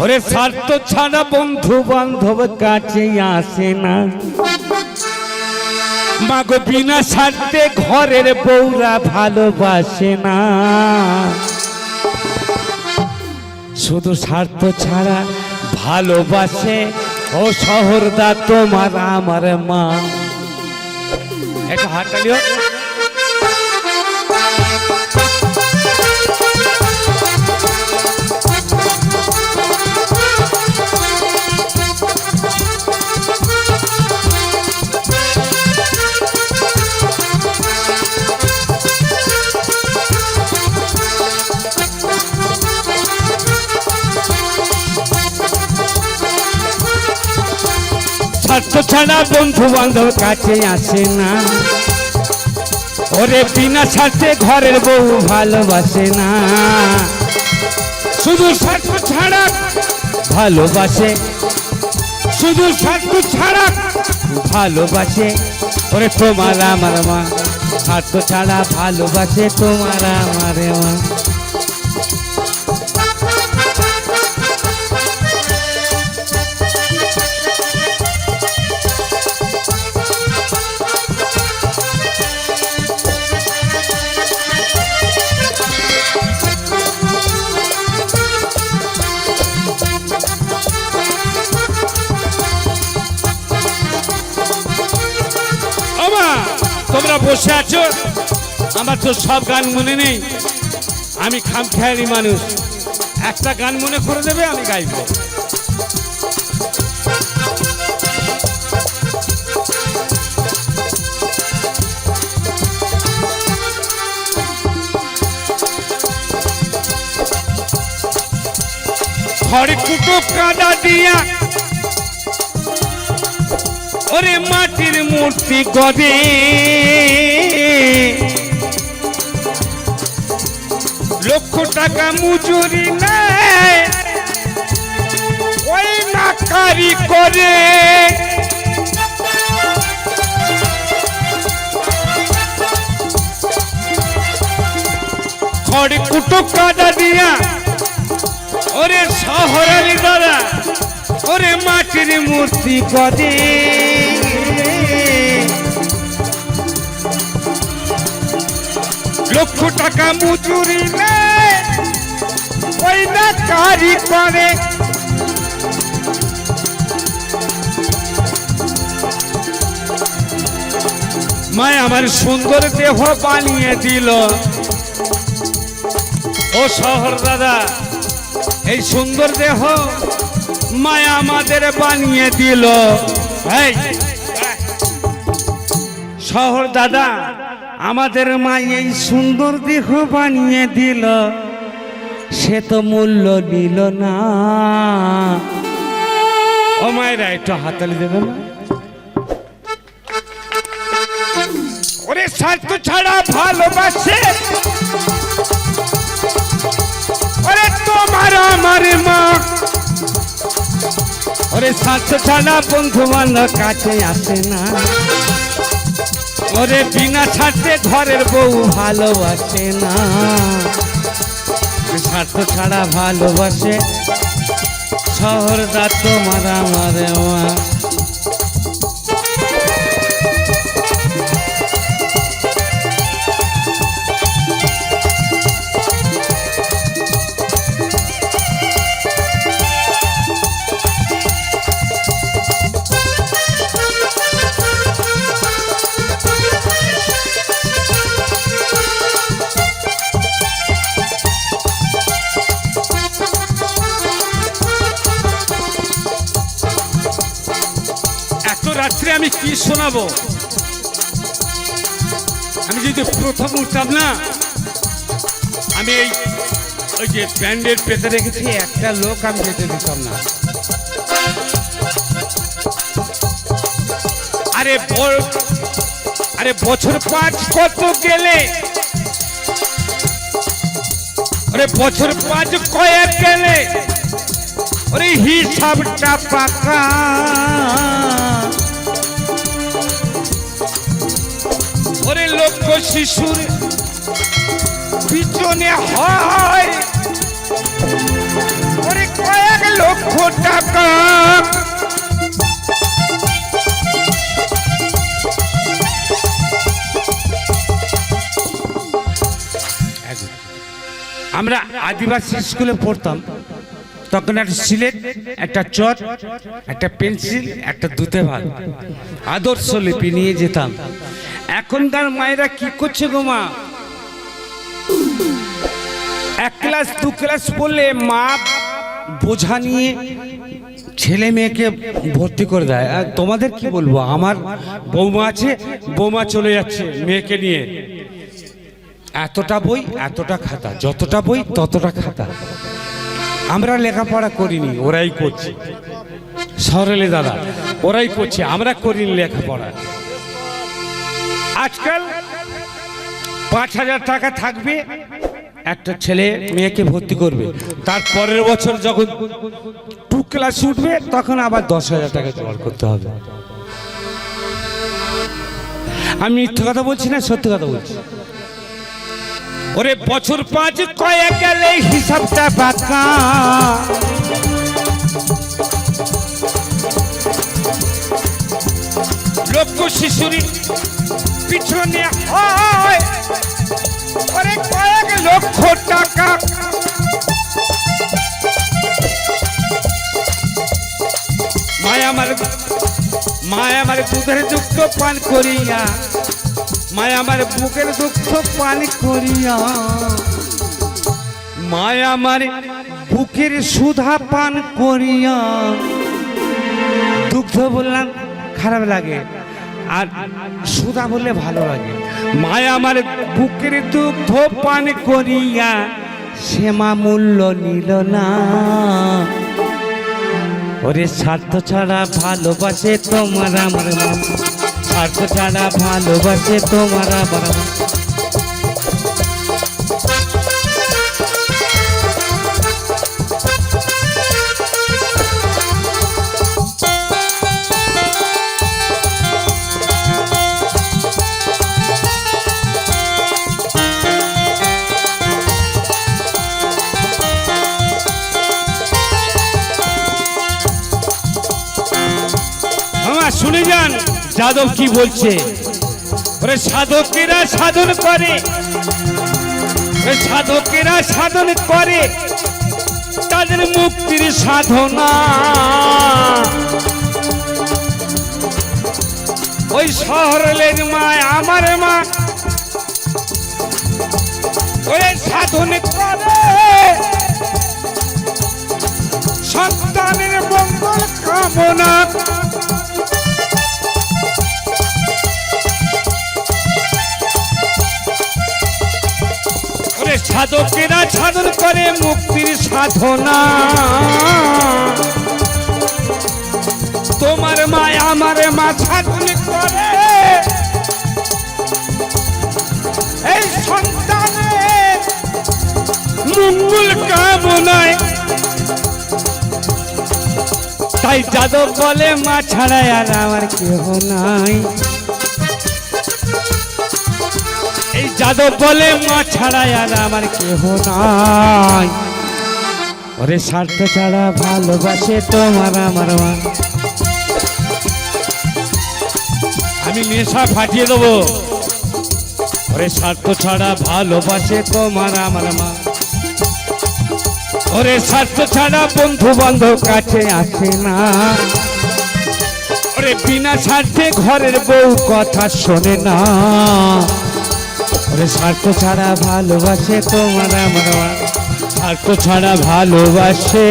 ওরে স্বার্থ ছাড়া বন্ধু বান্ধব কাছে আসে না, মাগো বিনা স্বার্থে ঘরের বউরা ভালোবাসে না। শুধু স্বার্থ ছাড়া ভালোবাসে ও শহরদা তোমার আমার মা। একটা হাততালিও। স্বার্থ ছাড়া বন্ধু বান্ধব কাছে আসে না, ওরে বিনা স্বার্থে ঘরের বউ ভালোবাসে না। শুধু স্বার্থ ছাড়া ভালোবাসে, শুধু স্বার্থ ছাড়া ভালোবাসে ওরে তোমার আমার মা। স্বার্থ ছাড়া ভালোবাসে তোমার আমার মা। তোমরা বসে আছো, আমার তো সব গান মনে নেই, আমি খামখেয়ালি মানুষ। একটা গান মনে করে দেবে, আমি গাইব। খড় কুটো কাদা দিয়া ওরে মাটির মূর্তি গড়ে, লক্ষ টাকা মজুরি নেয় ওই না কারি করে। খড় কুটো কাদা দিয়া ওরে শহরের দ্বারা ওরে মাটির মূর্তি গড়ে, লক্ষ টাকা মজুরি নেয় ওই না কারি করে। মায় আমার সুন্দর দেহ বানিয়ে দিল ও শহর দাদা, এই সুন্দর দেহ মায়া আমাদের বানিয়ে দিল। শহর দাদা, আমাদের মা এই সুন্দর দেহ বানিয়ে দিল, সে তো মূল্য নিল না। ও মায়েরা একটু হাততালি দেবে না? ওরে স্বার্থ ছাড়া ভালোবাসে ওরে তোমার আমার মা। ওরে স্বার্থ ছাড়া বন্ধু বান্ধব কাছে আসে না, ওরে বিনা স্বার্থে ঘরের বউ ভালোবাসে না। স্বার্থ ছাড়া ভালোবাসে শহরদা তোমার আমার মা। রাত্রে আমি কি শোনাবো? আমি যদি প্রথম উঠতাম না, আমি ওই যে ব্যান্ডের পেতে রেখেছি একটা লোক আমি যেতে দিতাম না। আরে বছর 5 কত গেলে, আরে বছর 5 কয়েক গেলে ওরে হিসাবটা পাকা। ওরে লক্ষ শিশুর পিছনে হয় ওরে কয়েক লোক টাকা। আমরা আদিবাসী স্কুলে পড়তাম, তখন একটা সিলেট, একটা চট, একটা পেন্সিল, একটা দুতে ভাত, আদর্শ লিপি নিয়ে যেতাম। এখনকার মায়েরা কি করছে গো মা, এক ক্লাস দু ক্লাস পড়লে মা বোঝা নিয়ে ছেলে মেয়েকে ভর্তি করে দেয়। আর তোমাদের কি বলবো, আমার বৌমা আছে, বৌমা চলে যাচ্ছে মেয়েকে নিয়ে, এতটা বই এতটা খাতা, যতটা বই ততটা খাতা। আমরা লেখাপড়া করিনি, ওরাই করছে। সরলে দাদা ওরাই করছে, আমরা করিনি লেখাপড়া। আজকাল 5,000 টাকা থাকবে, একটা ছেলে মেয়েকে ভর্তি করবে, তার পরের বছর যখন 2 ক্লাস উঠবে তখন আবার 10,000 টাকা জোগাড় করতে হবে। আমি মিথ্যে কথা বলছি না, সত্যি কথা বলছি। ওরে বছর 5 কয়ে গেলে হিসাবটা বাঁকা, লক্ষ শিশুরি পিছনে হয় ওরে কয়েক লক্ষ টাকা। মায়া আমার দুধের দুঃখ পান করিয়া, মায়া আমার বুকের দুঃখ পান করিয়া, মায়া আমার বুকের সুধা পান করিয়া। দুগ্ধ বললাম খারাপ লাগে, আর সুধা বললে ভালো লাগে। মায়া আমার বুকের দুগ্ধ পান করিয়া, শ্যামা মূল্য নিল না। ওরে স্বার্থ ছাড়া ভালোবাসে তোমার আমার মা, স্বার্থ ছাড়া ভালোবাসে তোমার আমার মা। শুনে যান যাদব কি বলছে। ওরে সাধকেরা সাধন করে, সাধকেরা সাধন করে, তাদের মুক্তির সাধনা। ওই শহরের মা আমার মা, ওই সাধন করে সন্তানের মঙ্গল কামনা। সাধকেরা সাধন করে মুক্তির সাধনা। তোমার মা আমার মা সাধন করে এই সন্তানের মঙ্গল কামনায়। তাই যাদব বলে মা ছাড়া আর আমার কেহ নাই। এই যাদব বলে মা ছাড়া আর আমার কেহ নাই। ওরে স্বার্থ ছাড়া ভালোবাসে তোমার আমার মা। আমি নেশা ফাটিয়ে দেবো। ওরে স্বার্থ ছাড়া ভালোবাসে তোমার আমার মা। ওরে স্বার্থ ছাড়া বন্ধু বান্ধব কাছে আসে না। ওরে বিনা স্বার্থে ঘরের বউ কথা শোনে না। ওরে স্বার্থ ছাড়া ভালোবাসে তোমার আমার মা, স্বার্থ ছাড়া ভালোবাসে।